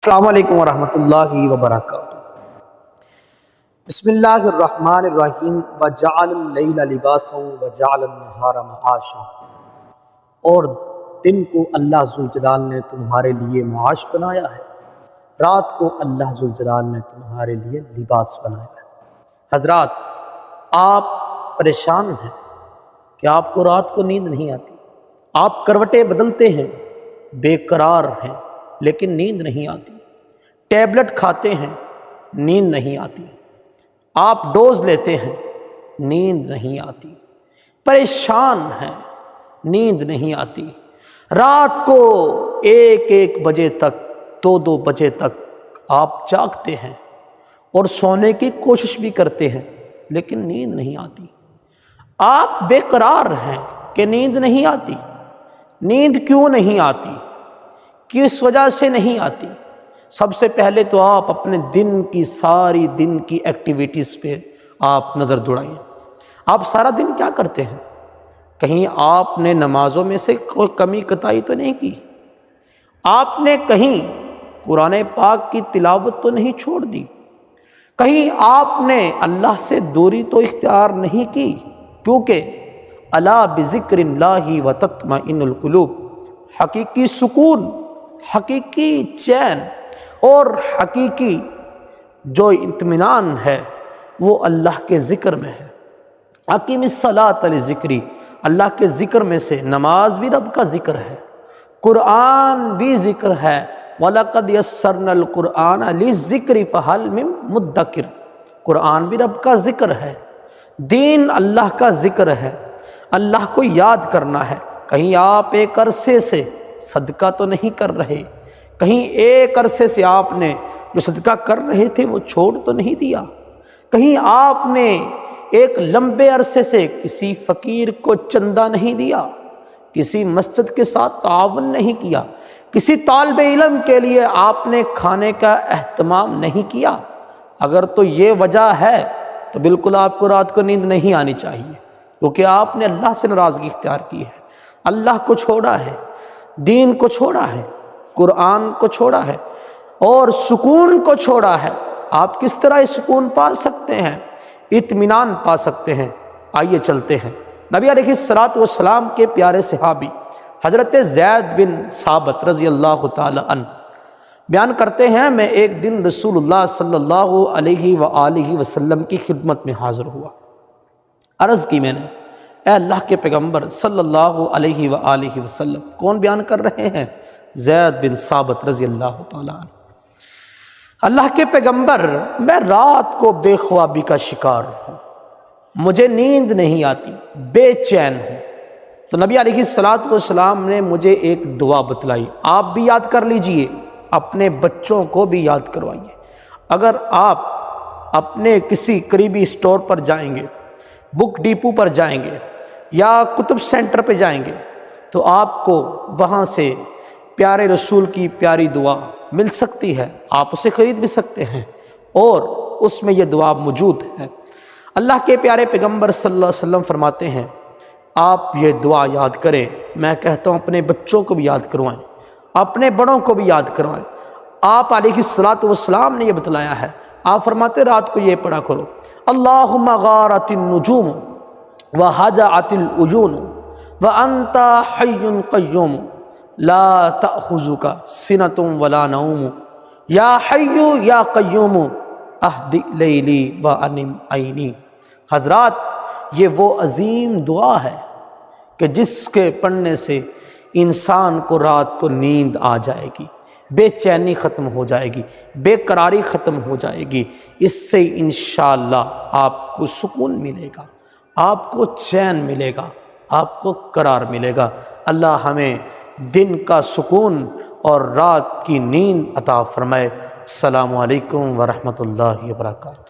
السلام علیکم ورحمۃ اللہ وبرکاتہ۔ بسم اللہ الرحمن الرحیم۔ وجعل اللیل لباسا وجعل النہار معاشا، اور دن کو اللہ ذوالجلال نے تمہارے لیے معاش بنایا ہے، رات کو اللہ ذوالجلال نے تمہارے لیے لباس بنایا ہے۔ حضرات، آپ پریشان ہیں کہ آپ کو رات کو نیند نہیں آتی، آپ کروٹیں بدلتے ہیں، بے قرار ہیں لیکن نیند نہیں آتی، ٹیبلٹ کھاتے ہیں نیند نہیں آتی، آپ ڈوز لیتے ہیں نیند نہیں آتی، پریشان ہیں نیند نہیں آتی، رات کو 1 بجے تک 2 بجے تک آپ جاگتے ہیں اور سونے کی کوشش بھی کرتے ہیں لیکن نیند نہیں آتی۔ آپ بے قرار ہیں کہ نیند نہیں آتی۔ نیند کیوں نہیں آتی؟ کس وجہ سے نہیں آتی؟ سب سے پہلے تو آپ اپنے ساری دن کی ایکٹیویٹیز پہ آپ نظر دوڑائیں۔ آپ سارا دن کیا کرتے ہیں؟ کہیں آپ نے نمازوں میں سے کوئی کمی کوتاہی تو نہیں کی؟ آپ نے کہیں قرآن پاک کی تلاوت تو نہیں چھوڑ دی؟ کہیں آپ نے اللہ سے دوری تو اختیار نہیں کی؟ کیونکہ الا بذکر اللہ وتطمئن القلوب، حقیقی سکون، حقیقی چین اور حقیقی جو اطمینان ہے وہ اللہ کے ذکر میں ہے۔ اقیم الصلاۃ لذکری، اللہ کے ذکر میں سے نماز بھی رب کا ذکر ہے، قرآن بھی ذکر ہے۔ وَلَقَدْ يَسَّرْنَا الْقُرْآنَ لِلذِّكْرِ فَهَلْ مِن مُدَّكِرٍ، قرآن بھی رب کا ذکر ہے، دین اللہ کا ذکر ہے، اللہ کو یاد کرنا ہے۔ کہیں آپ ایک عرصے سے صدقہ تو نہیں کر رہے، کہیں ایک عرصے سے آپ نے جو صدقہ کر رہے تھے وہ چھوڑ تو نہیں دیا، کہیں آپ نے ایک لمبے عرصے سے کسی فقیر کو چندہ نہیں دیا، کسی مسجد کے ساتھ تعاون نہیں کیا، کسی طالب علم کے لیے آپ نے کھانے کا اہتمام نہیں کیا۔ اگر تو یہ وجہ ہے تو بالکل آپ کو رات کو نیند نہیں آنی چاہیے، کیونکہ آپ نے اللہ سے ناراضگی اختیار کی ہے، اللہ کو چھوڑا ہے، دین کو چھوڑا ہے، قرآن کو چھوڑا ہے اور سکون کو چھوڑا ہے۔ آپ کس طرح یہ سکون پا سکتے ہیں، اطمینان پا سکتے ہیں؟ آئیے چلتے ہیں۔ نبی علیہ الصلوۃ والسلام کے پیارے صحابی حضرت زید بن ثابت رضی اللہ تعالی عنہ بیان کرتے ہیں، میں ایک دن رسول اللہ صلی اللہ علیہ وآلہ وسلم کی خدمت میں حاضر ہوا۔ عرض کی میں نے، اے اللہ کے پیغمبر صلی اللہ علیہ وآلہ وسلم۔ کون بیان کر رہے ہیں؟ زید بن ثابت رضی اللہ تعالیٰ عنہ۔ اللہ کے پیغمبر، میں رات کو بے خوابی کا شکار ہوں، مجھے نیند نہیں آتی، بے چین ہوں۔ تو نبی علیہ الصلوۃ والسلام نے مجھے ایک دعا بتلائی، آپ بھی یاد کر لیجئے، اپنے بچوں کو بھی یاد کروائیے۔ اگر آپ اپنے کسی قریبی اسٹور پر جائیں گے، بک ڈیپو پر جائیں گے یا کتب سینٹر پہ جائیں گے تو آپ کو وہاں سے پیارے رسول کی پیاری دعا مل سکتی ہے، آپ اسے خرید بھی سکتے ہیں اور اس میں یہ دعا موجود ہے۔ اللہ کے پیارے پیغمبر صلی اللہ علیہ وسلم فرماتے ہیں، آپ یہ دعا یاد کریں۔ میں کہتا ہوں اپنے بچوں کو بھی یاد کروائیں، اپنے بڑوں کو بھی یاد کروائیں۔ آپ علیہ الصلوۃ والسلام نے یہ بتلایا ہے، آپ فرماتے رات کو یہ پڑھا کرو، اللہم غارت النجوم وہجعت العیون وانت حی قیوم لا تأخذک سنۃ ولا نوم یا حی یا قیوم اہدئ لیلی وانم عینی۔ حضرات، یہ وہ عظیم دعا ہے کہ جس کے پڑھنے سے انسان کو رات کو نیند آ جائے گی، بے چینی ختم ہو جائے گی، بے قراری ختم ہو جائے گی۔ اس سے انشاءاللہ آپ کو سکون ملے گا، آپ کو چین ملے گا، آپ کو قرار ملے گا۔ اللہ ہمیں دن کا سکون اور رات کی نیند عطا فرمائے۔ السلام علیکم ورحمۃ اللہ وبرکاتہ۔